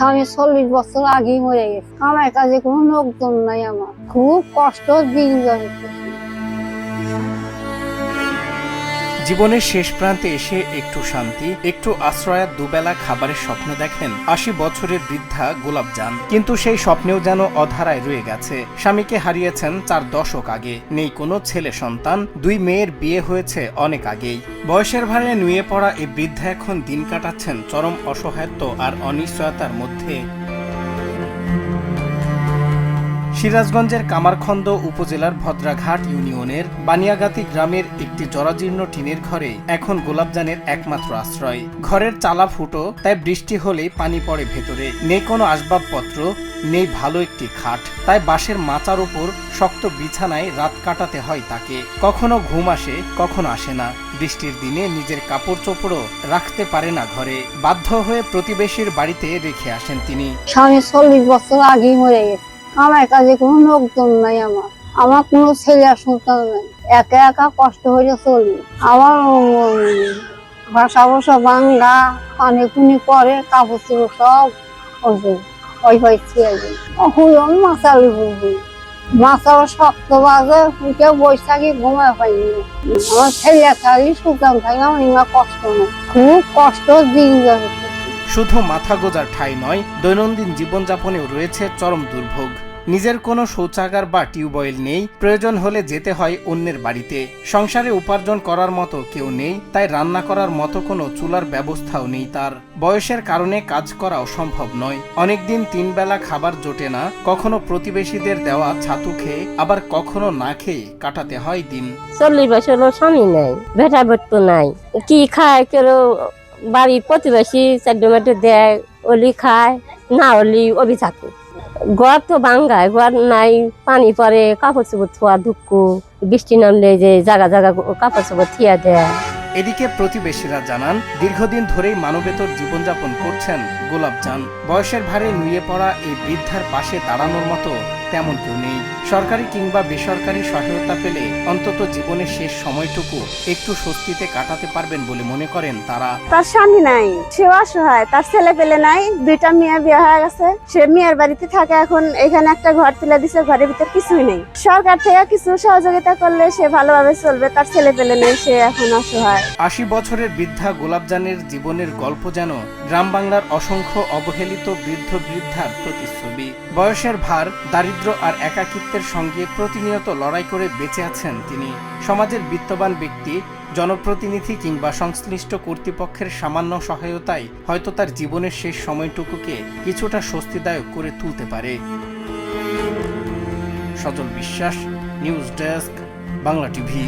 স্বামী 40 বছর আগেই মরে গেছে। আমার কাজে কোনো লোকজন নাই, আমার খুব কষ্ট দিন যাচ্ছে। জীবনের শেষ প্রান্তে এসে একটু শান্তি, একটু আশ্রয়, দুবেলা খাবারের স্বপ্ন দেখেন ৮০ বছরের বৃদ্ধা গোলাপজান। কিন্তু সেই স্বপ্নেও যেন অধারায় রয়ে গেছে। স্বামীকে হারিয়েছেন ৪ দশক আগে, নেই কোনো ছেলে সন্তান, 2 মেয়ের বিয়ে হয়েছে অনেক আগেই। বয়সের ভারে নুয়ে পড়া এই বৃদ্ধা এখন দিন কাটাচ্ছেন চরম অসহায়ত্ব আর অনিশ্চয়তার মধ্যে। সিরাজগঞ্জের কামারখন্দ উপজেলার ভদ্রাঘাট ইউনিয়নের বানিয়াগাতি গ্রামের একটি জরাজীর্ণ টিনের ঘরে এখন গোলাপজানের একমাত্র আশ্রয়। ঘরের চালা ফুটো, তাই বৃষ্টি হলেই পানি পড়ে ভেতরে। নেই কোনো আসবাবপত্র, নেই ভালো একটি খাট, তাই বাঁশের মাচার উপর শক্ত বিছানায় রাত কাটাতে হয় তাকে। কখনো ঘুম আসে, কখনো আসে না। বৃষ্টির দিনে নিজের কাপড় চোপড়ও রাখতে পারে না ঘরে, বাধ্য হয়ে প্রতিবেশীর বাড়িতে রেখে আসেন তিনি। স্বামী 40 বছর আগেই মরে গেছে। আমার কাজে কোনো লোকজন নাই, আমার কোনো ছেলে আর সন্তান নাই। একা একা কষ্ট হয়ে চলি। আমার ভাষা ভাষা বাংলা, পানি পুনি করে, কাপড় চোপড় সব ওই পাইছি আগে। হুলন মাছালি হুলবি মাছাও শক্ত বাজে, কেউ বৈশাখী ঘুমায় পাইনি। আমার ছেলে থাকি সুতান থাকি, আমার ইমা কষ্ট নেই, খুব কষ্ট দিন যাচ্ছে। শুধু মাথা গোজার ঠাঁই নয়, দৈনন্দিন জীবনযাপনেও রয়েছে চরম দুর্ভোগ। নিজের কোনো শৌচাগার বা টিউবওয়েল নেই, প্রয়োজন হলে যেতে হয় অন্যের বাড়িতে। সংসারে উপার্জন করার মতো কেউ নেই, তাই রান্না করার মতো কোনো চুলার ব্যবস্থাও নেই তার। বয়সের কারণে কাজ করাও সম্ভব নয়। অনেকদিন 3 বেলা খাবার জোটে না, কখনো প্রতিবেশীদের দেওয়া ছাতু খেয়ে, আবার কখনো না খেয়ে কাটাতে হয় দিন। 40 বছর স্বামী নাই, বেটা বেটু নাই, কি খায় কেউ বাড়ির প্রতিবেশী চারটে দেয়, অলি খায়, না অলি অবি থাকে। ঘর তো ভাঙ্গায়, ঘর নাই, পানি পরে, কাপড় চোপড় থোয়া দুঃখ, বৃষ্টি নামলে যে জায়গা জায়গা কাপড় চোপড় থিয়া দেয়। এদিকে প্রতিবেশীরা জানান, দীর্ঘদিন ধরেই মানবেতর জীবনযাপন করছেন গোলাপজান। বয়সের ভারে নুয়ে পড়া এই বৃদ্ধার পাশে দাঁড়ানোর মতো তেমন কেউ নেই। সরকারি কিংবা বেসরকারি সহায়তা পেলে অন্তত জীবনের শেষ সময়টুকু একটু স্বস্তিতে কাটাতে পারবেন বলে মনে করেন তারা। তার স্বামী নাই, সেও অসহায়, তার ছেলে পেলে নাই, 2টা মেয়ে বিয়ে হয়ে গেছে, সে মেয়ের বাড়িতে থাকে। এখন এখানে একটা ঘর তুলে দিছে, ঘরের ভিতর কিছুই নেই। সরকার থেকে কিছু সহযোগিতা করলে সে ভালোভাবে চলবে, তার ছেলে পেলে নেই, সে এখন অসহায়। 80 বছরের বৃদ্ধা গোলাপজানের জীবনের গল্প যেন গ্রাম বাংলার অসংখ্য অবহেলিত বৃদ্ধ বৃদ্ধার প্রতিচ্ছবি। বয়সের ভার, দারিদ্র্য আর একাকিত্বের সঙ্গে প্রতিনিয়ত লড়াই করে বেঁচে আছেন তিনি। সমাজের বিত্তবান ব্যক্তি, জনপ্রতিনিধি কিংবা সংশ্লিষ্ট কর্তৃপক্ষের সামান্য সহায়তায় হয়তো তার জীবনের শেষ সময়টুকুকে কিছুটা স্বস্তিদায়ক করে তুলতে পারে। সজল বিশ্বাস, নিউজ ডেস্ক, বাংলা টিভি।